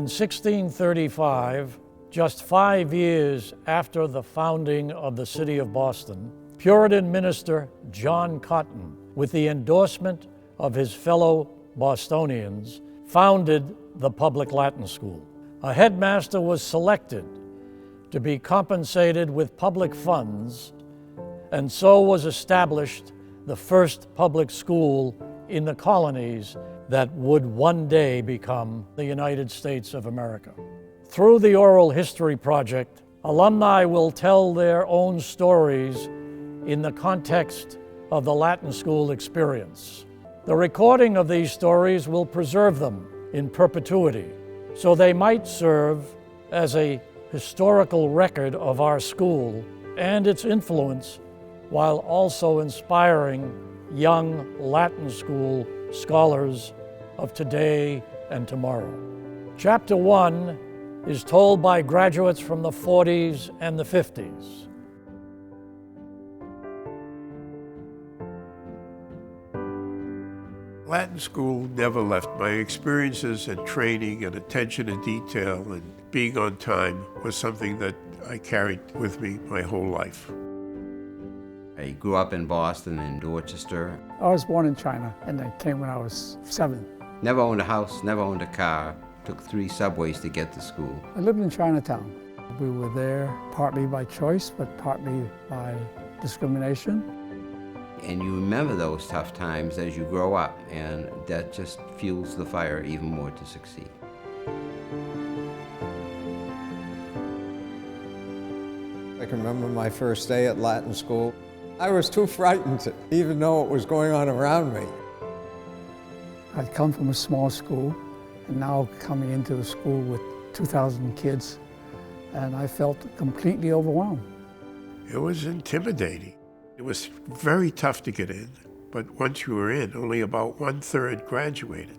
In 1635, just 5 years after the founding of the city of Boston, Puritan minister John Cotton, with the endorsement of his fellow Bostonians, founded the public Latin school. A headmaster was selected to be compensated with public funds, and so was established the first public school in the colonies that would one day become the United States of America. Through the Oral History Project, alumni will tell their own stories in the context of the Latin school experience. The recording of these stories will preserve them in perpetuity, so they might serve as a historical record of our school and its influence, while also inspiring young Latin school scholars of today and tomorrow. Chapter 1 is told by graduates from the 40s and the 50s. Latin school never left. My experiences and training and attention to detail and being on time was something that I carried with me my whole life. I grew up in Boston and Dorchester. I was born in China, and I came when I was 7. Never owned a house, never owned a car. Took 3 subways to get to school. I lived in Chinatown. We were there partly by choice, but partly by discrimination. And you remember those tough times as you grow up, and that just fuels the fire even more to succeed. I can remember my first day at Latin school. I was too frightened to even know what was going on around me. I'd come from a small school, and now coming into a school with 2,000 kids, and I felt completely overwhelmed. It was intimidating. It was very tough to get in, but once you were in, only about 1/3 graduated.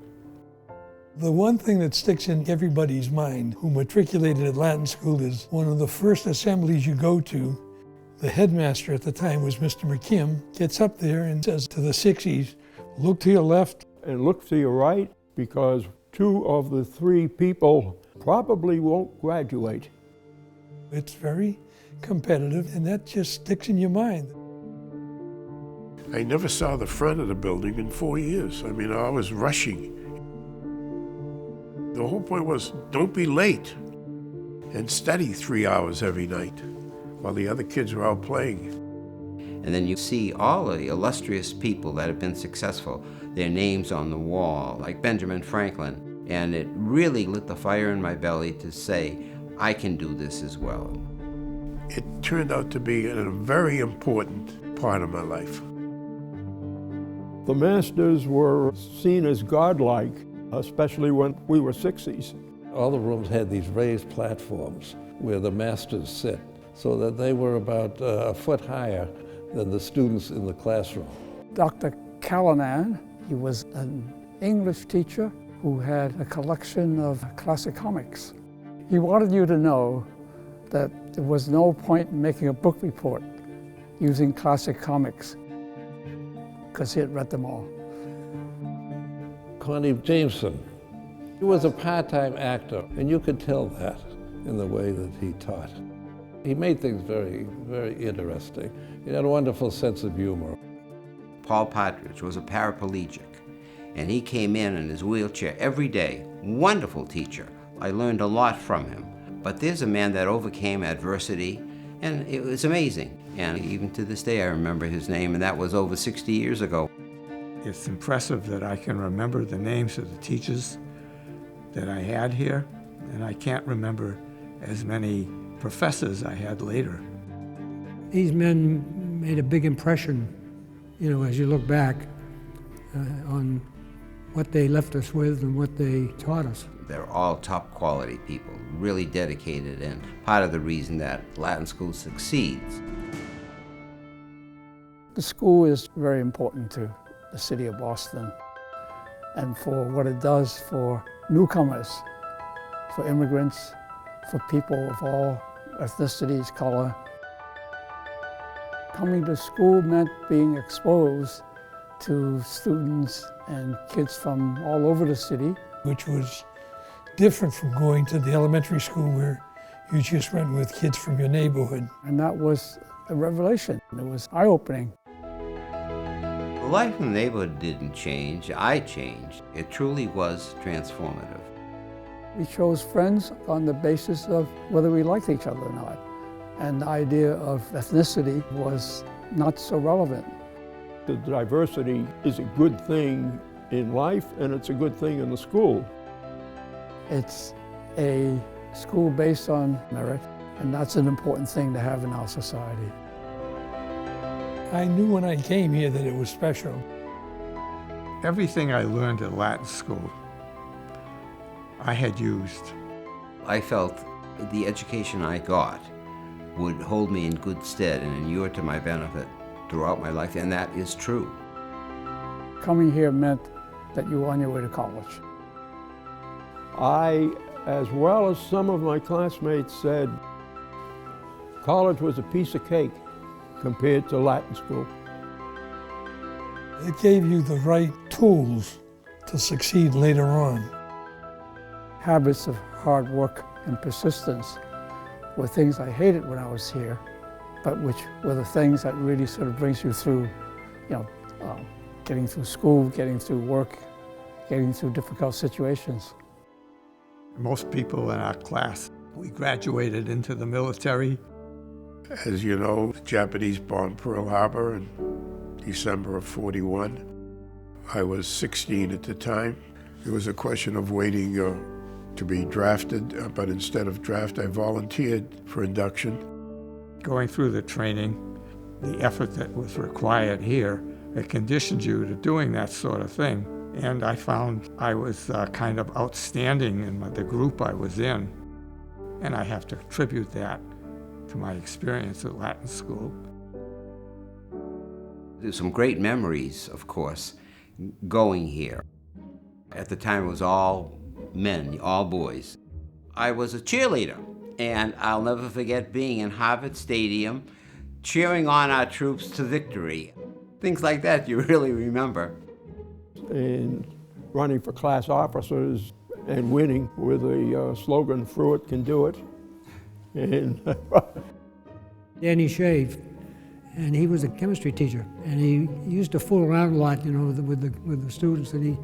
The one thing that sticks in everybody's mind who matriculated at Latin school is one of the first assemblies you go to, the headmaster at the time was Mr. McKim, gets up there and says to the 60s, look to your left and look to your right, because 2 of the 3 people probably won't graduate. It's very competitive, and that just sticks in your mind. I never saw the front of the building in 4 years. I mean, I was rushing. The whole point was, don't be late and study 3 hours every night while the other kids were out playing. And then you see all of the illustrious people that have been successful, their names on the wall, like Benjamin Franklin. And it really lit the fire in my belly to say, I can do this as well. It turned out to be a very important part of my life. The masters were seen as godlike, especially when we were 60s. All the rooms had these raised platforms where the masters sit, so that they were about a foot higher than the students in the classroom. Dr. Callanan, he was an English teacher who had a collection of classic comics. He wanted you to know that there was no point in making a book report using classic comics, because he had read them all. Connie Jameson, he was a part-time actor, and you could tell that in the way that he taught. He made things very, very interesting. He had a wonderful sense of humor. Paul Partridge was a paraplegic, and he came in his wheelchair every day. Wonderful teacher. I learned a lot from him. But there's a man that overcame adversity, and it was amazing. And even to this day, I remember his name, and that was over 60 years ago. It's impressive that I can remember the names of the teachers that I had here, and I can't remember as many professors I had later. These men made a big impression, as you look back on what they left us with and what they taught us. They're all top quality people, really dedicated, and part of the reason that Latin school succeeds. The school is very important to the city of Boston, and for what it does for newcomers, for immigrants, for people of all ethnicities, color. Coming to school meant being exposed to students and kids from all over the city. Which was different from going to the elementary school where you just went with kids from your neighborhood. And that was a revelation. It was eye-opening. The life in the neighborhood didn't change. I changed. It truly was transformative. We chose friends on the basis of whether we liked each other or not. And the idea of ethnicity was not so relevant. The diversity is a good thing in life, and it's a good thing in the school. It's a school based on merit, and that's an important thing to have in our society. I knew when I came here that it was special. Everything I learned at Latin school, I had used. I felt the education I got would hold me in good stead and inure to my benefit throughout my life, and that is true. Coming here meant that you were on your way to college. I, as well as some of my classmates, said college was a piece of cake compared to Latin school. It gave you the right tools to succeed later on. Habits of hard work and persistence were things I hated when I was here, but which were the things that really sort of brings you through, getting through school, getting through work, getting through difficult situations. Most people in our class, we graduated into the military. As you know, the Japanese bombed Pearl Harbor in December of '41. I was 16 at the time. It was a question of waiting to be drafted, but instead of draft, I volunteered for induction. Going through the training, the effort that was required here, it conditioned you to doing that sort of thing. And I found I was kind of outstanding in the group I was in. And I have to attribute that to my experience at Latin school. There's some great memories, of course, going here. At the time, it was all men, all boys. I was a cheerleader, and I'll never forget being in Harvard Stadium, cheering on our troops to victory. Things like that you really remember. And running for class officers and winning with a slogan, "Fruit can do it." And Danny shaved, and he was a chemistry teacher, and he used to fool around a lot, with the students, and he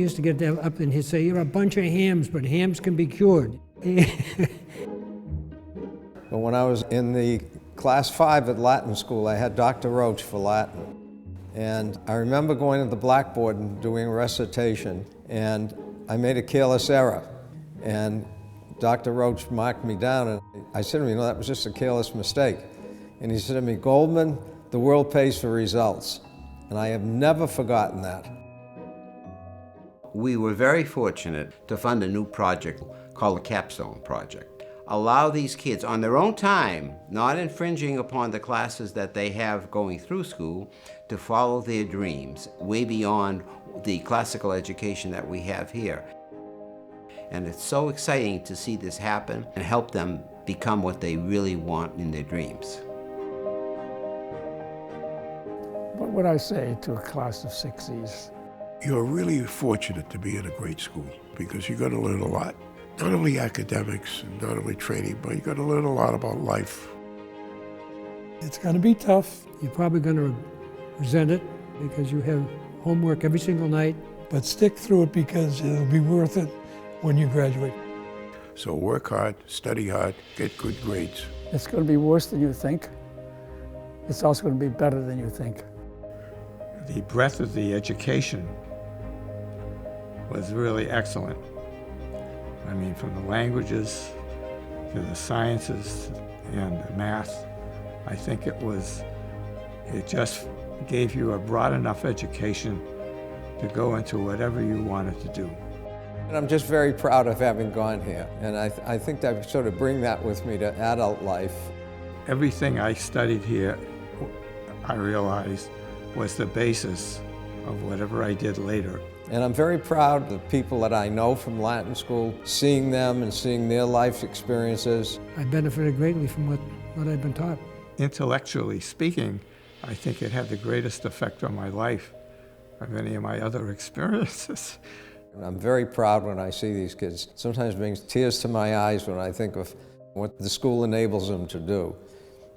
used to get them up and he'd say, "You're a bunch of hams, but hams can be cured." But when I was in the class 5 at Latin school, I had Dr. Roach for Latin. And I remember going to the blackboard and doing a recitation, and I made a careless error. And Dr. Roach marked me down, and I said to him, that was just a careless mistake. And he said to me, "Goldman, the world pays for results." And I have never forgotten that. We were very fortunate to fund a new project called the Capstone Project. Allow these kids on their own time, not infringing upon the classes that they have going through school, to follow their dreams way beyond the classical education that we have here. And it's so exciting to see this happen and help them become what they really want in their dreams. What would I say to a class of 60s? You're really fortunate to be in a great school because you're going to learn a lot. Not only academics and not only training, but you're going to learn a lot about life. It's going to be tough, You're probably going to resent it because you have homework every single night. but stick through it because it'll be worth it when you graduate. So work hard, study hard, get good grades. It's going to be worse than you think. It's also going to be better than you think. The breadth of the education was really excellent. I mean, from the languages to the sciences and the math, I think it just gave you a broad enough education to go into whatever you wanted to do. And I'm just very proud of having gone here. And I think that I sort of bring that with me to adult life. Everything I studied here, I realized, was the basis of whatever I did later. And I'm very proud of the people that I know from Latin school, seeing them and seeing their life experiences. I benefited greatly from what I've been taught. Intellectually speaking, I think it had the greatest effect on my life of any of my other experiences. And I'm very proud when I see these kids. Sometimes it brings tears to my eyes when I think of what the school enables them to do.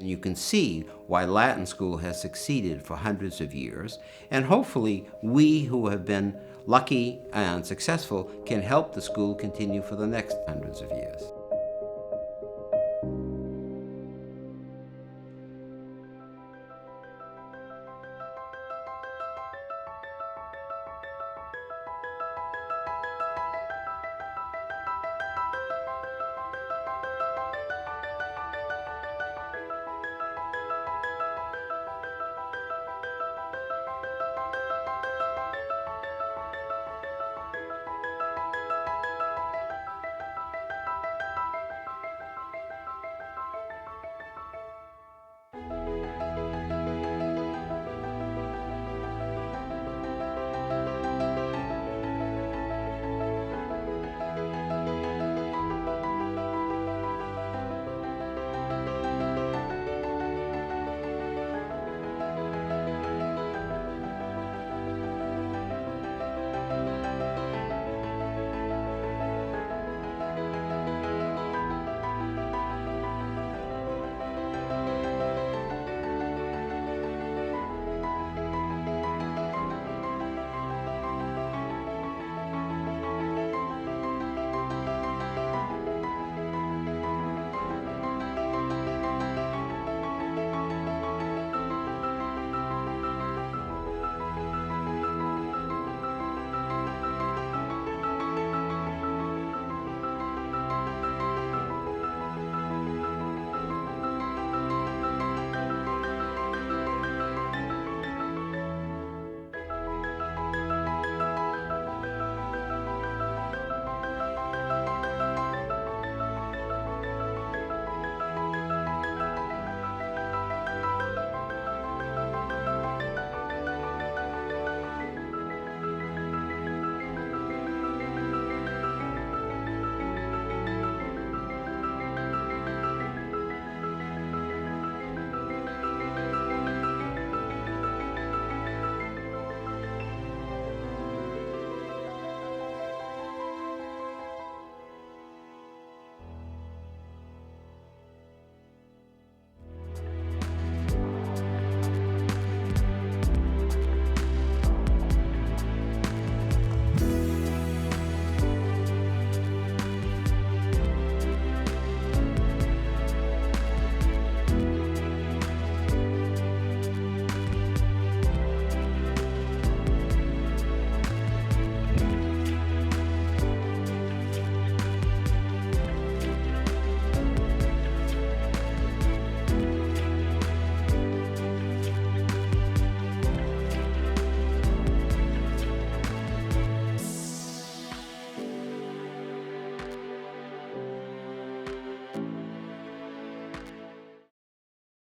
And you can see why Latin school has succeeded for hundreds of years, and hopefully we who have been lucky and successful can help the school continue for the next hundreds of years.